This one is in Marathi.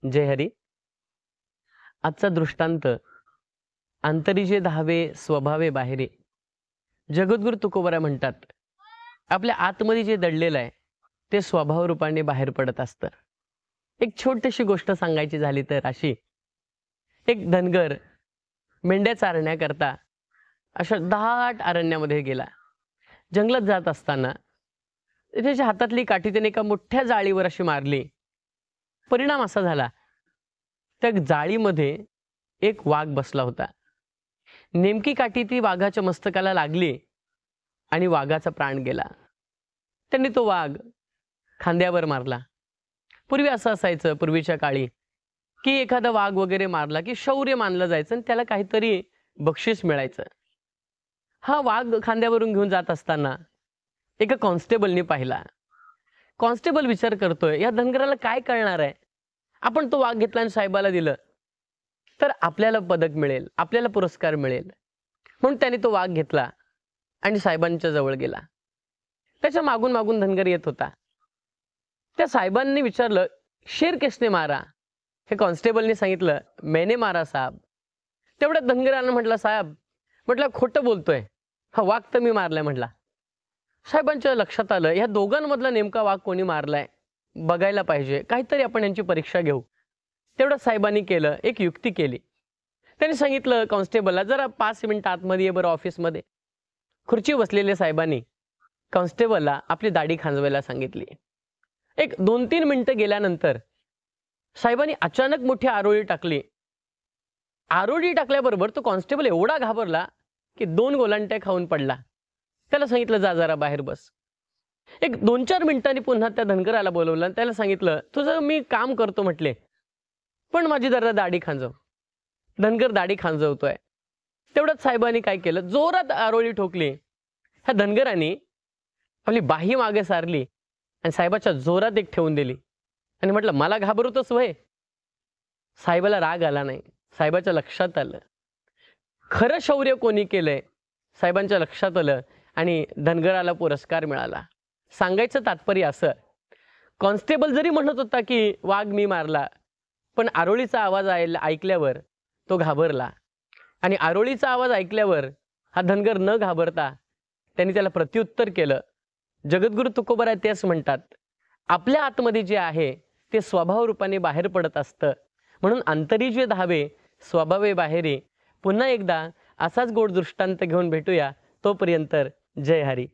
जय हरी. आजचा दृष्टांत अंतरीचे धावे स्वभावे बाहेरे. जगद्गुरु तुकोबरा म्हणतात, आपल्या आतमध्ये जे दडलेलं आहे ते स्वभाव रूपाने बाहेर पडत असतं. एक छोटीशी गोष्ट सांगायची झाली तर अशी, एक धनगर मेंढ्या चारण्याकरता अशा दाट अरण्यामध्ये गेला. जंगलात जात असताना त्याच्या हातातली काठी त्याने एका मोठ्या जाळीवर अशी मारली. परिणाम असा झाला, त्या जाळीमध्ये एक वाघ बसला होता. नेमकी काठी ती वाघाच्या मस्तकाला लागली आणि वाघाचा प्राण गेला. त्यांनी तो वाघ खांद्यावर मारला. पूर्वी असं असायचं, पूर्वीच्या काळी, की एखादा वाघ वगैरे मारला की शौर्य मानलं जायचं आणि त्याला काहीतरी बक्षीस मिळायचं. हा वाघ खांद्यावरून घेऊन जात असताना एका कॉन्स्टेबलने पाहिला. कॉन्स्टेबल विचार करतोय, या धनगराला काय कळणार आहे, आपण तो वाघ घेतला आणि साहेबाला दिलं तर आपल्याला पदक मिळेल, आपल्याला पुरस्कार मिळेल. म्हणून त्याने तो वाघ घेतला आणि साहेबांच्या जवळ गेला. त्याच्या मागून मागून धनगर येत होता. त्या साहेबांनी विचारलं, शेर किसने मारा? हे कॉन्स्टेबलने सांगितलं, मैंने मारा साहब. तेवढ्या धनगरानं म्हटलं, साहेब, म्हटलं खोटं बोलतोय, हा वाघ तर मी मारलाय म्हटला. साहेबांच्या लक्षात आलं, ह्या दोघांमधला नेमका वाघ कोणी मारलाय बघायला पाहिजे, काहीतरी आपण यांची परीक्षा घेऊ. तेवढं साहेबांनी केलं, एक युक्ती केली. त्यांनी सांगितलं कॉन्स्टेबलला, जरा 5 मिनिटं आतमध्ये ये बरं ऑफिसमध्ये. खुर्ची बसलेल्या साहेबांनी कॉन्स्टेबलला आपली दाढी खांजवायला सांगितली. एक 2-3 मिनिटं गेल्यानंतर साहेबांनी अचानक मोठी आरोळी टाकली. आरोळी टाकल्याबरोबर तो कॉन्स्टेबल एवढा घाबरला की 2 गोलांट्या खाऊन पडला. त्याला सांगितलं, जा जरा बाहेर बस. एक 2-4 मिनिटांनी पुन्हा त्या धनगराला बोलवलं आणि त्याला सांगितलं, तुझं मी काम करतो म्हटले, पण माझी जरा दाढी खांजव. धनगर दाढी खांजवतोय. तेवढ्यात साहेबांनी काय केलं, जोरात आरोळी ठोकली. ह्या धनगरांनी आपली बाही मागे सारली आणि साहेबाच्या जोरात एक ठेवून दिली आणि म्हटलं, मला घाबरतोस वय? साहेबाला राग आला नाही. साहेबाच्या लक्षात आलं खरं शौर्य कोणी केलंय. साहेबांच्या लक्षात आलं आणि धनगराला पुरस्कार मिळाला. सांगायचं तात्पर्य असं, कॉन्स्टेबल जरी म्हणत होता की वाघ मी मारला, पण आरोळीचा आवाज ऐकल्यावर तो घाबरला आणि आरोळीचा आवाज ऐकल्यावर हा धनगर न घाबरता त्यांनी त्याला प्रत्युत्तर केलं. जगद्गुरु तुकोबरा तेच म्हणतात, आपल्या आतमध्ये जे आहे ते स्वभाव रूपाने बाहेर पडत असतं. म्हणून अंतरी जे धावे स्वभावे बाहेरे. पुन्हा एकदा असाच गोड दृष्टांत घेऊन भेटूया. तोपर्यंत जय हरी.